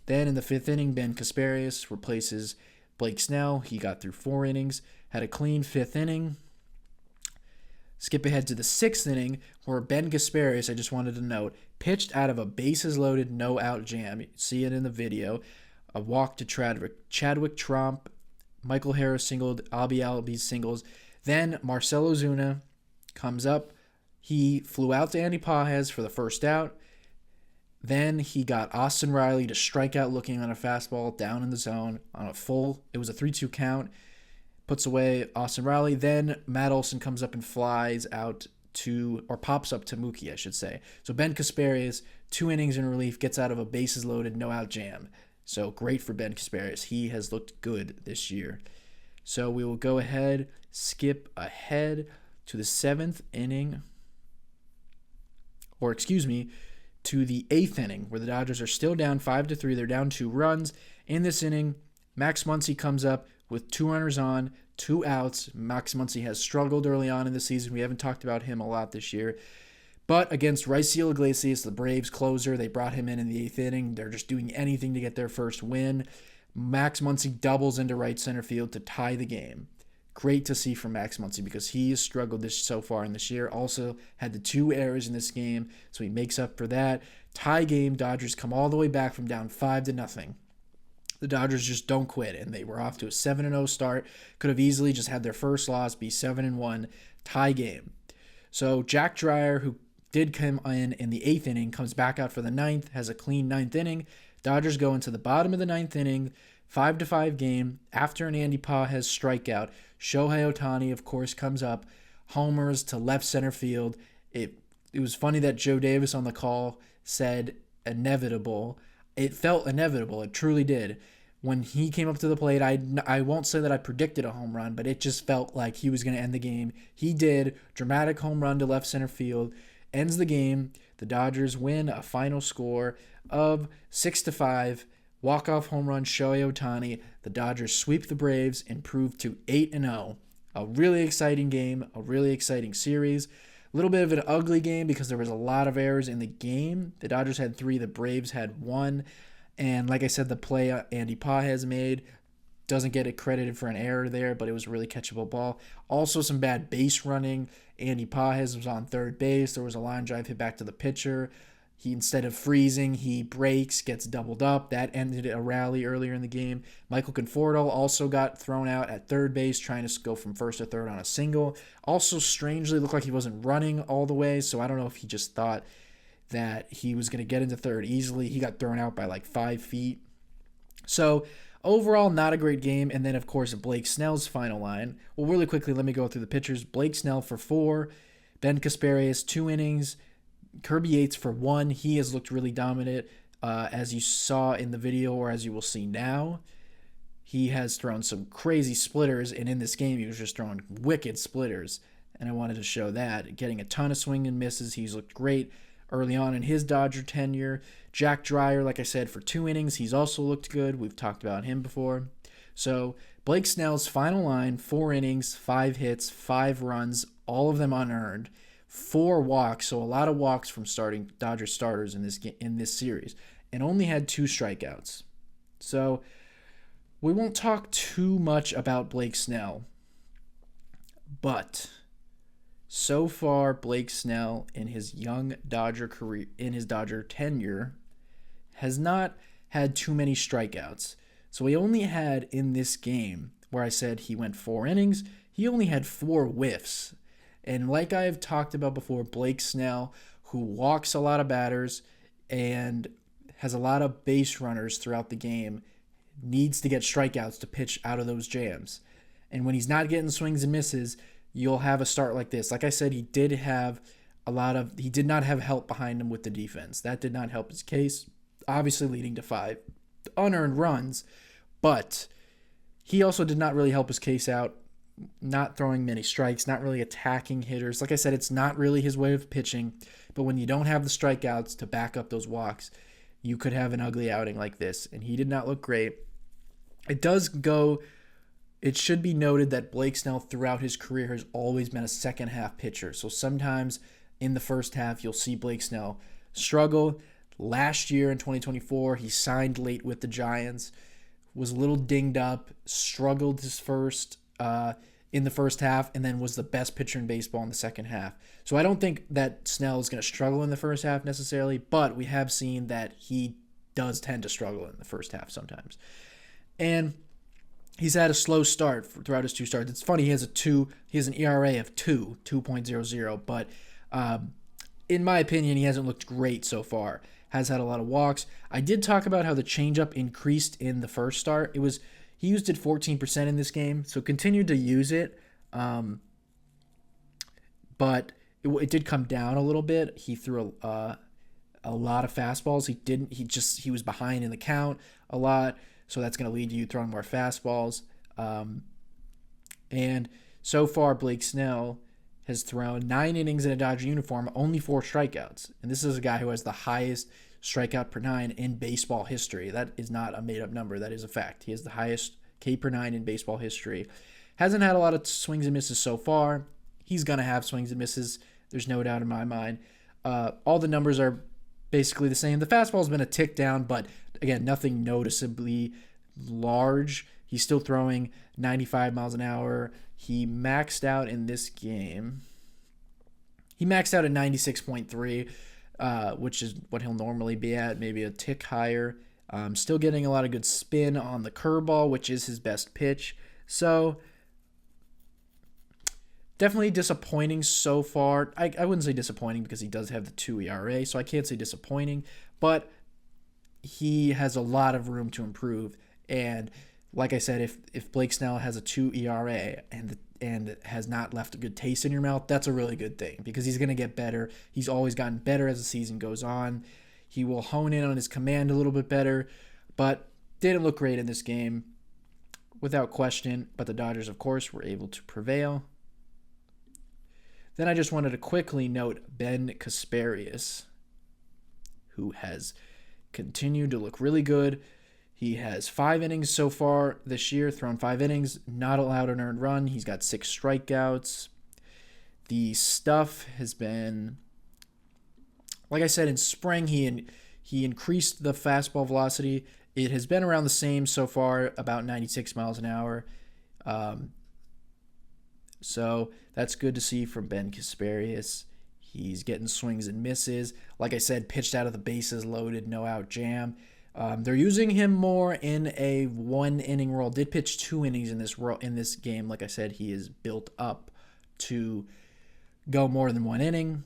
Then in the 5th inning, Ben Kasparias replaces Blake Snell. He got through 4 innings, had a clean 5th inning. Skip ahead to the 6th inning where Ben Kasparias, I just wanted to note, pitched out of a bases-loaded no-out jam. You see it in the video. A walk to Chadwick Tromp. Michael Harris singled. Albies singles. Then Marcell Ozuna comes up. He flew out to Andy Pages for the first out. Then he got Austin Riley to strike out looking on a fastball down in the zone on a full. It was a 3-2 count. Puts away Austin Riley. Then Matt Olson comes up and flies out to, or pops up to Mookie, I should say. So Ben Kasparias, 2 innings in relief, gets out of a bases-loaded no-out jam. So great for Ben Kasparias. He has looked good this year. So we will go ahead, skip ahead to the 7th inning, to the 8th inning, where the Dodgers are still down 5-3. They're down 2 runs. In this inning, Max Muncy comes up with 2 runners on, 2 outs. Max Muncy has struggled early on in the season. We haven't talked about him a lot this year. But against Raisel Iglesias, the Braves closer, they brought him in the 8th inning. They're just doing anything to get their first win. Max Muncy doubles into right center field to tie the game. Great to see from Max Muncy because he has struggled so far in this year. Also had the 2 errors in this game, so he makes up for that. Tie game, Dodgers come all the way back from down 5-0. The Dodgers just don't quit, and they were off to a 7-0 start. Could have easily just had their first loss be 7-1. Tie game. So Jack Dreyer, who did come in the 8th inning, comes back out for the 9th, has a clean 9th inning. Dodgers go into the bottom of the 9th inning, 5-5 game. After an Andy Pages strikeout, Shohei Ohtani, of course, comes up, homers to left center field. It was funny that Joe Davis on the call said inevitable. It felt inevitable. It truly did. When he came up to the plate, I won't say that I predicted a home run, but it just felt like he was going to end the game. He did. Dramatic home run to left center field. Ends the game. The Dodgers win a final score of 6-5. Walk-off home run, Shohei Ohtani. The Dodgers sweep the Braves, improve to 8-0. A really exciting game, a really exciting series. A little bit of an ugly game because there was a lot of errors in the game. The Dodgers had 3, the Braves had 1. And like I said, the play Andy Pages made doesn't get it credited for an error there, but it was a really catchable ball. Also some bad base running. Andy Pages was on third base. There was a line drive hit back to the pitcher. He, instead of freezing, he breaks, gets doubled up. That ended a rally earlier in the game. Michael Conforto also got thrown out at third base, trying to go from first to third on a single. Also, strangely, looked like he wasn't running all the way, so I don't know if he just thought that he was going to get into third easily. He got thrown out by like 5 feet. So, overall, not a great game. And then, of course, Blake Snell's final line. Well, really quickly, let me go through the pitchers. Blake Snell for 4. Ben Kasparias, 2 innings. Kirby Yates for 1. He has looked really dominant, as you saw in the video or as you will see now. He has thrown some crazy splitters, and in this game he was just throwing wicked splitters, and I wanted to show that. Getting a ton of swing and misses. He's looked great early on in his Dodger tenure. Jack Dreyer, like I said, for 2 innings. He's also looked good. We've talked about him before. So Blake Snell's final line, 4 innings, 5 hits, 5 runs, all of them unearned. 4 walks, so a lot of walks from starting Dodger starters in this series, and only had 2 strikeouts. So we won't talk too much about Blake Snell, but so far Blake Snell in his young Dodger career, in his Dodger tenure, has not had too many strikeouts. So he only had in this game, where I said he went 4 innings, he only had 4 whiffs. And like I've talked about before, Blake Snell, who walks a lot of batters, and has a lot of base runners throughout the game, needs to get strikeouts to pitch out of those jams. And when he's not getting swings and misses, you'll have a start like this. Like I said, he did not have help behind him with the defense. That did not help his case, obviously leading to 5 unearned runs. But he also did not really help his case out, not throwing many strikes, not really attacking hitters. Like I said, it's not really his way of pitching. But when you don't have the strikeouts to back up those walks, you could have an ugly outing like this. And he did not look great. It should be noted that Blake Snell throughout his career has always been a second half pitcher. So sometimes in the first half, you'll see Blake Snell struggle. Last year in 2024, he signed late with the Giants, was a little dinged up, struggled in the first half, and then was the best pitcher in baseball in the second half. So I don't think that Snell is going to struggle in the first half necessarily, but we have seen that he does tend to struggle in the first half sometimes. And he's had a slow start throughout his 2 starts. It's funny, he has an ERA of 2.00, but in my opinion, he hasn't looked great so far. Has had a lot of walks. I did talk about how the changeup increased in the first start. He used it 14% in this game, so continued to use it. But it did come down a little bit. He threw a lot of fastballs. He was behind in the count a lot. So that's going to lead to you throwing more fastballs. And so far, Blake Snell has thrown 9 innings in a Dodger uniform, only 4 strikeouts. And this is a guy who has the highest strikeout per 9 in baseball history. That is not a made-up number. That is a fact. He has the highest K per 9 in baseball history. Hasn't had a lot of swings and misses so far. He's going to have swings and misses. There's no doubt in my mind. All the numbers are basically the same. The fastball's been a tick down, but again, nothing noticeably large. He's still throwing 95 miles an hour. He maxed out in this game. He maxed out at 96.3, which is what he'll normally be at, maybe a tick higher. Still getting a lot of good spin on the curveball, which is his best pitch. So definitely disappointing so far. I wouldn't say disappointing because he does have the 2 ERA, so I can't say disappointing, but he has a lot of room to improve. And like I said, if Blake Snell has a 2 ERA and has not left a good taste in your mouth, that's a really good thing because he's going to get better. He's always gotten better as the season goes on. He will hone in on his command a little bit better, but didn't look great in this game without question. But the Dodgers, of course, were able to prevail. Then I just wanted to quickly note Ben Kasparius, who has continued to look really good. He has 5 innings so far this year, thrown 5 innings, not allowed an earned run. He's got 6 strikeouts. The stuff has been, like I said, in spring, he increased the fastball velocity. It has been around the same so far, about 96 miles an hour. So that's good to see from Ben Kasparius. He's getting swings and misses. Like I said, pitched out of the bases loaded, no out jam. They're using him more in a 1-inning role. Did pitch 2 innings in this game. Like I said, he is built up to go more than 1 inning.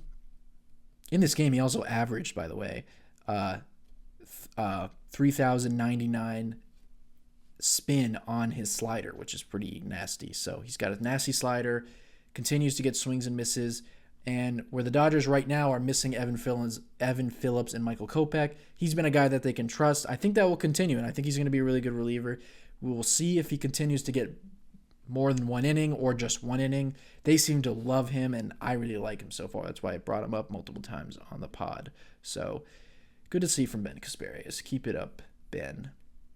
In this game, he also averaged, by the way, 3,099 spin on his slider, which is pretty nasty. So he's got a nasty slider, continues to get swings and misses. And where the Dodgers right now are missing Evan Phillips and Michael Kopech, he's been a guy that they can trust. I think that will continue, and I think he's going to be a really good reliever. We will see if he continues to get more than 1 inning or just 1 inning. They seem to love him, and I really like him so far. That's why I brought him up multiple times on the pod. So good to see from Ben Kasparius. Keep it up, Ben.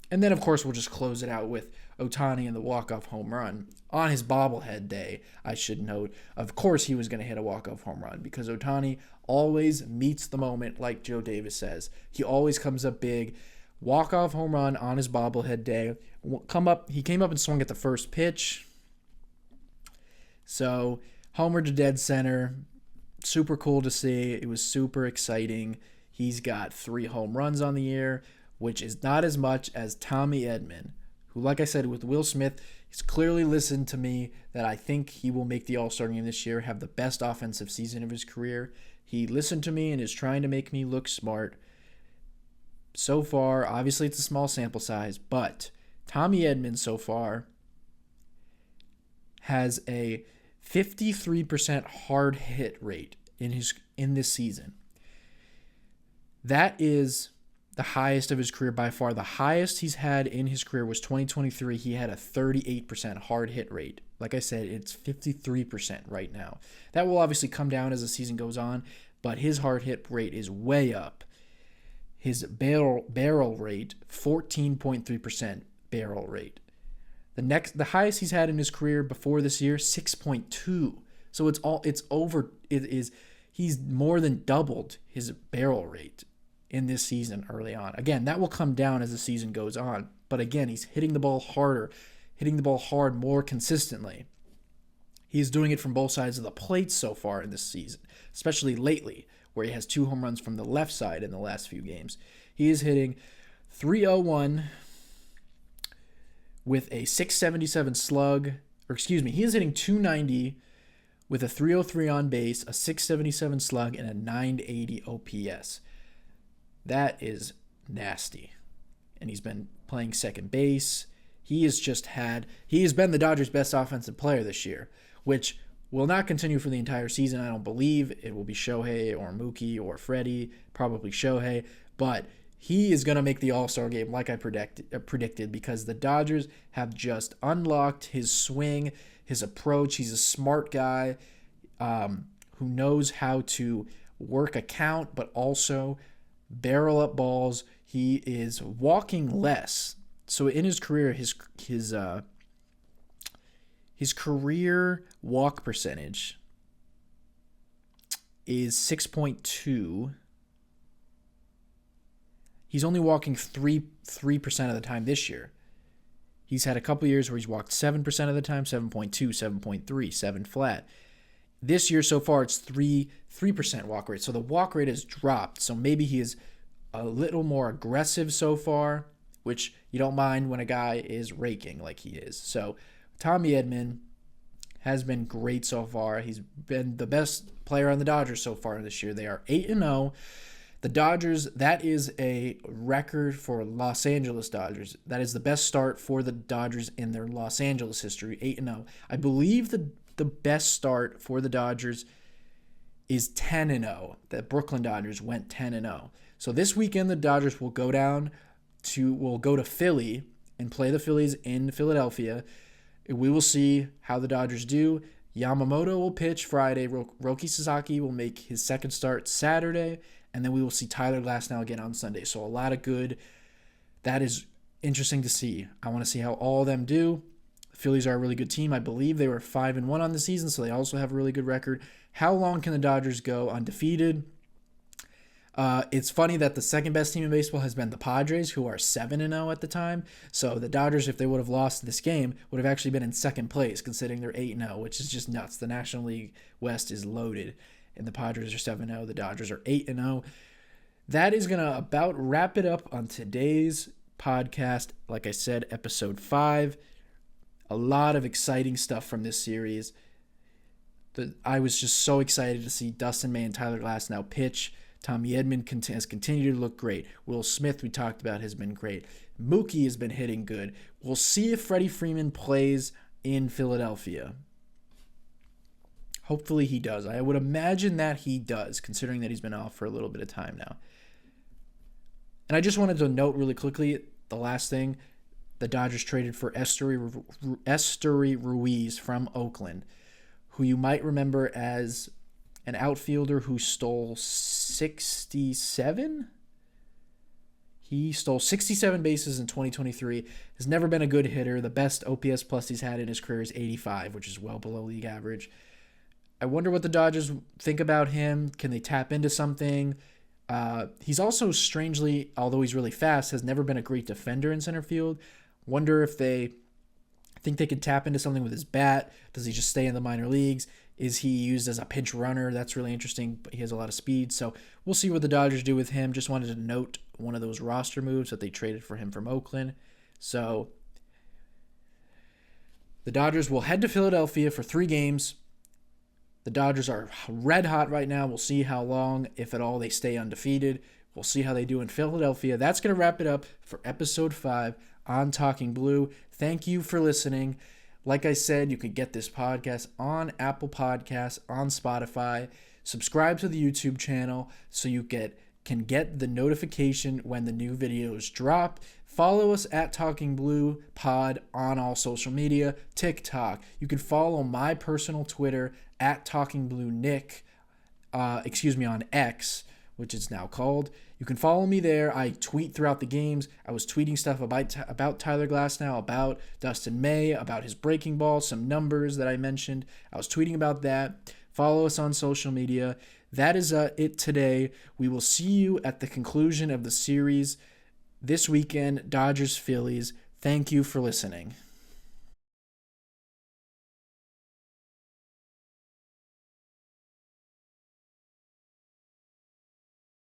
And then, of course, we'll just close it out with Ohtani and the walk-off home run. On his bobblehead day, I should note, of course he was going to hit a walk-off home run because Ohtani always meets the moment, like Joe Davis says. He always comes up big. Walk-off home run on his bobblehead day. He came up and swung at the first pitch. So, homer to dead center. Super cool to see. It was super exciting. He's got 3 home runs on the year, which is not as much as Tommy Edman, who, like I said, with Will Smith, he's clearly listened to me that I think he will make the All-Star game this year, have the best offensive season of his career. He listened to me and is trying to make me look smart. so far, obviously it's a small sample size, but Tommy Edman so far has a 53% hard hit rate in this season. That is the highest of his career by far. The highest he's had in his career was 2023. He had a 38% hard hit rate. Like I said, it's 53% right now. That will obviously come down as the season goes on, but his hard hit rate is way up. His barrel rate, 14.3% barrel rate. The highest he's had in his career before this year, 6.2. So he's more than doubled his barrel rate in this season early on. Again, that will come down as the season goes on. But again, he's hitting the ball harder, hitting the ball hard more consistently. He's doing it from both sides of the plate so far in this season, especially lately, where he has 2 home runs from the left side in the last few games. He is hitting .301 with a 677 slug, he is hitting .290 with a .303 on base, a 677 slug, and a .980 OPS. That is nasty. And he's been playing second base. He has been the Dodgers' best offensive player this year, which will not continue for the entire season. I don't believe it will be Shohei or Mookie or Freddie, probably Shohei, but he is going to make the All-Star game like I predicted because the Dodgers have just unlocked his swing, his approach. He's a smart guy who knows how to work a count but also barrel up balls. He is walking less. So in his career, his career walk percentage is 6.2. He's only walking 3% of the time this year. He's had a couple years where he's walked 7% of the time, 7.2, 7.3, 7 flat. This year so far, it's 3% walk rate. So the walk rate has dropped. So maybe he is a little more aggressive so far, which you don't mind when a guy is raking like he is. So Tommy Edman has been great so far. He's been the best player on the Dodgers so far this year. They are 8-0. The Dodgers, that is a record for Los Angeles Dodgers. That is the best start for the Dodgers in their Los Angeles history, 8-0. I believe the best start for the Dodgers is 10-0. The Brooklyn Dodgers went 10-0. So this weekend the Dodgers will go to Philly and play the Phillies in Philadelphia. We will see how the Dodgers do. Yamamoto will pitch Friday. Roki Sasaki will make his second start Saturday. And then we will see Tyler Glasnow again on Sunday. So a lot of good. That is interesting to see. I want to see how all of them do. The Phillies are a really good team. I believe they were 5-1 on the season, so they also have a really good record. How long can the Dodgers go undefeated? It's funny that the second best team in baseball has been the Padres, who are 7-0 at the time. So the Dodgers, if they would have lost this game, would have actually been in second place, considering they're 8-0, which is just nuts. The National League West is loaded. And the Padres are 7-0. The Dodgers are 8-0. That is going to about wrap it up on today's podcast. Like I said, episode 5. A lot of exciting stuff from this series. I was just so excited to see Dustin May and Tyler Glasnow pitch. Tommy Edman has continued to look great. Will Smith, we talked about, has been great. Mookie has been hitting good. We'll see if Freddie Freeman plays in Philadelphia. Hopefully he does. I would imagine that he does, considering that he's been off for a little bit of time now. And I just wanted to note really quickly, the last thing, the Dodgers traded for Esteury Ruiz from Oakland, who you might remember as an outfielder who stole 67? He stole 67 bases in 2023. Has never been a good hitter. The best OPS plus he's had in his career is 85, which is well below league average. I wonder what the Dodgers think about him. Can they tap into something? He's also strangely, although he's really fast, has never been a great defender in center field. Wonder if they think they could tap into something with his bat. Does he just stay in the minor leagues? Is he used as a pinch runner? That's really interesting, but he has a lot of speed. So we'll see what the Dodgers do with him. Just wanted to note one of those roster moves that they traded for him from Oakland. So the Dodgers will head to Philadelphia for 3 games. The Dodgers are red hot right now. We'll see how long, if at all, they stay undefeated. We'll see how they do in Philadelphia. That's going to wrap it up for episode 5 on Talking Blue. Thank you for listening. Like I said, you can get this podcast on Apple Podcasts, on Spotify. Subscribe to the YouTube channel so you can get the notification when the new videos drop. Follow us at Talking Blue Pod on all social media, TikTok. You can follow my personal Twitter at talkingbluenick, on X, which it's now called. You can follow me there. I tweet throughout the games. I was tweeting stuff about Tyler Glasnow, about Dustin May, about his breaking ball, some numbers that I mentioned. I was tweeting about that. Follow us on social media. That is it today. We will see you at the conclusion of the series this weekend, Dodgers-Phillies. Thank you for listening.